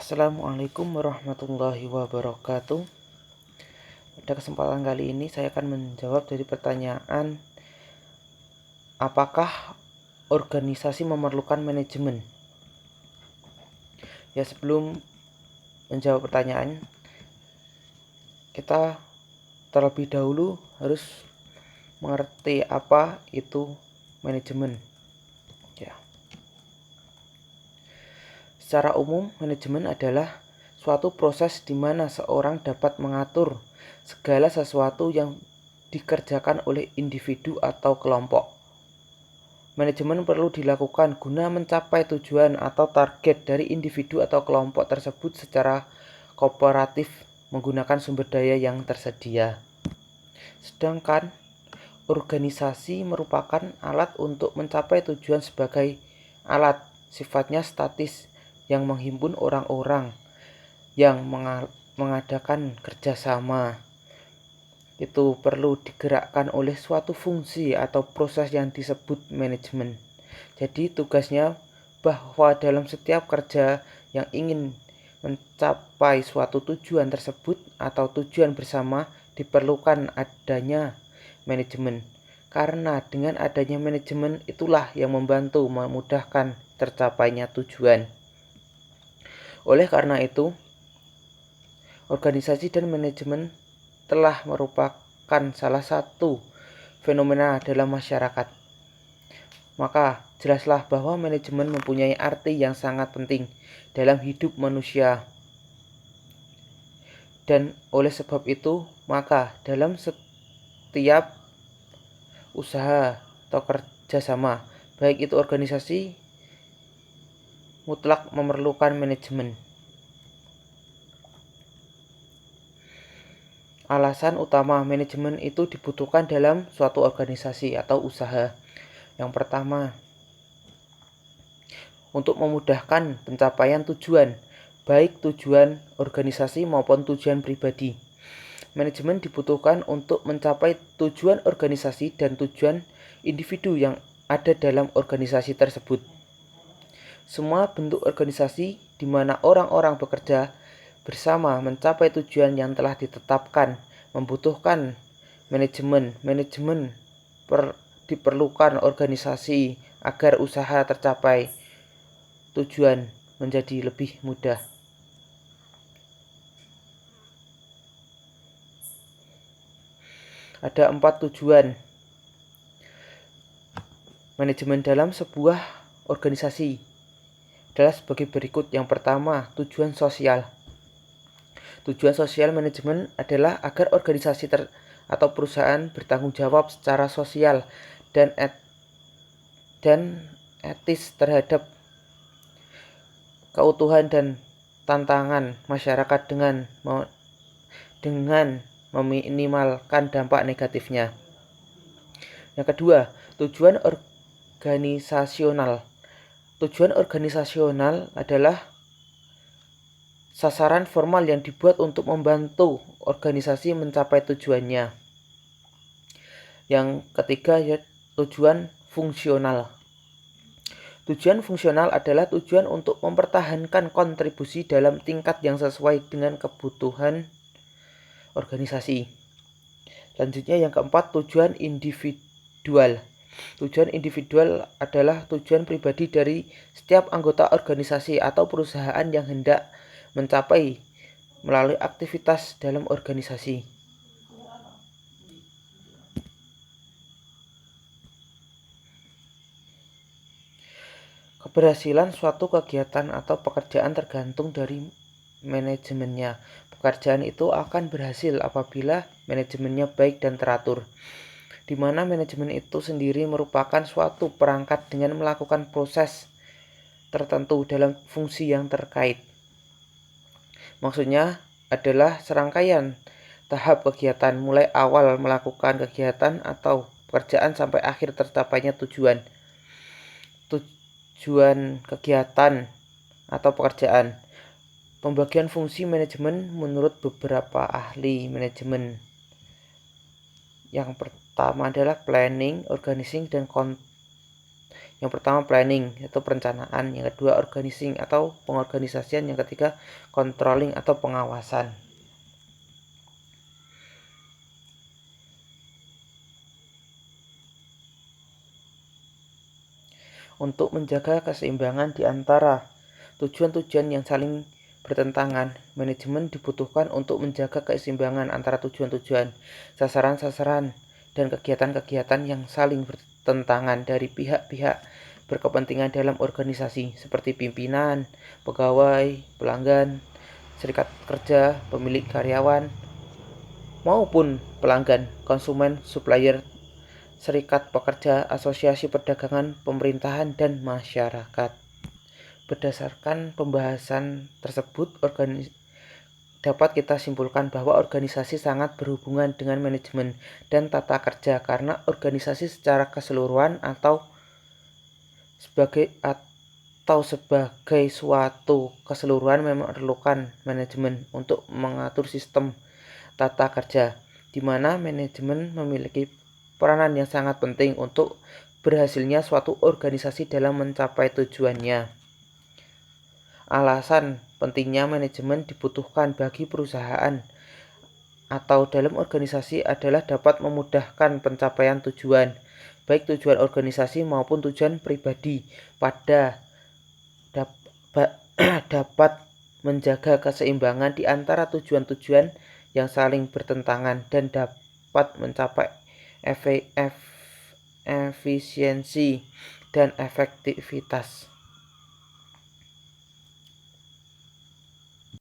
Assalamualaikum warahmatullahi wabarakatuh. Pada kesempatan kali ini saya akan menjawab dari pertanyaan, apakah organisasi memerlukan manajemen? Ya, sebelum menjawab pertanyaan, kita terlebih dahulu harus mengerti apa itu manajemen. Ya. Secara umum, manajemen adalah suatu proses di mana seorang dapat mengatur segala sesuatu yang dikerjakan oleh individu atau kelompok. Manajemen perlu dilakukan guna mencapai tujuan atau target dari individu atau kelompok tersebut secara kooperatif menggunakan sumber daya yang tersedia. Sedangkan organisasi merupakan alat untuk mencapai tujuan sebagai alat sifatnya statis yang menghimpun orang-orang yang mengadakan kerjasama. Itu perlu digerakkan oleh suatu fungsi atau proses yang disebut manajemen. Jadi tugasnya bahwa dalam setiap kerja yang ingin mencapai suatu tujuan tersebut atau tujuan bersama diperlukan adanya manajemen. Karena dengan adanya manajemen itulah yang membantu memudahkan tercapainya tujuan. Oleh karena itu, organisasi dan manajemen telah merupakan salah satu fenomena dalam masyarakat. Maka jelaslah bahwa manajemen mempunyai arti yang sangat penting dalam hidup manusia. Dan oleh sebab itu, maka dalam setiap usaha atau kerjasama, baik itu organisasi, mutlak memerlukan manajemen. Alasan utama manajemen itu dibutuhkan dalam suatu organisasi atau usaha. Yang pertama, untuk memudahkan pencapaian tujuan, baik tujuan organisasi maupun tujuan pribadi. Manajemen dibutuhkan untuk mencapai tujuan organisasi dan tujuan individu yang ada dalam organisasi tersebut. Semua bentuk organisasi di mana orang-orang bekerja bersama mencapai tujuan yang telah ditetapkan membutuhkan manajemen. Manajemen diperlukan organisasi agar usaha tercapai tujuan menjadi lebih mudah. Ada 4 tujuan manajemen dalam sebuah organisasi adalah sebagai berikut. Yang pertama, tujuan sosial. Tujuan sosial manajemen adalah agar organisasi atau perusahaan bertanggung jawab secara sosial dan etis terhadap keutuhan dan tantangan masyarakat dengan meminimalkan dampak negatifnya. Yang kedua, tujuan organisasional. Tujuan organisasional adalah sasaran formal yang dibuat untuk membantu organisasi mencapai tujuannya. Yang ketiga, tujuan fungsional. Tujuan fungsional adalah tujuan untuk mempertahankan kontribusi dalam tingkat yang sesuai dengan kebutuhan organisasi. Selanjutnya yang keempat, tujuan individual. Tujuan individual adalah tujuan pribadi dari setiap anggota organisasi atau perusahaan yang hendak mencapai melalui aktivitas dalam organisasi. Keberhasilan suatu kegiatan atau pekerjaan tergantung dari manajemennya. Pekerjaan itu akan berhasil apabila manajemennya baik dan teratur, di mana manajemen itu sendiri merupakan suatu perangkat dengan melakukan proses tertentu dalam fungsi yang terkait. Maksudnya adalah serangkaian tahap kegiatan mulai awal melakukan kegiatan atau pekerjaan sampai akhir tercapainya tujuan. Tujuan kegiatan atau pekerjaan. Pembagian fungsi manajemen menurut beberapa ahli manajemen. Yang pertama adalah planning, organizing, dan Yang pertama planning atau perencanaan, yang kedua organizing atau pengorganisasian, yang ketiga controlling atau pengawasan. Untuk menjaga keseimbangan di antara tujuan-tujuan yang saling bertentangan, manajemen dibutuhkan untuk menjaga keseimbangan antara tujuan-tujuan, sasaran-sasaran, dan kegiatan-kegiatan yang saling bertentangan dari pihak-pihak berkepentingan dalam organisasi seperti pimpinan, pegawai, pelanggan, serikat kerja, pemilik karyawan, maupun pelanggan, konsumen, supplier, serikat pekerja, asosiasi perdagangan, pemerintahan, dan masyarakat. Berdasarkan pembahasan tersebut, dapat kita simpulkan bahwa organisasi sangat berhubungan dengan manajemen dan tata kerja karena organisasi secara keseluruhan atau sebagai suatu keseluruhan memerlukan manajemen untuk mengatur sistem tata kerja, di mana manajemen memiliki peranan yang sangat penting untuk berhasilnya suatu organisasi dalam mencapai tujuannya. Alasan pentingnya manajemen dibutuhkan bagi perusahaan atau dalam organisasi adalah dapat memudahkan pencapaian tujuan, baik tujuan organisasi maupun tujuan pribadi, dapat menjaga keseimbangan di antara tujuan-tujuan yang saling bertentangan dan dapat mencapai efisiensi dan efektivitas.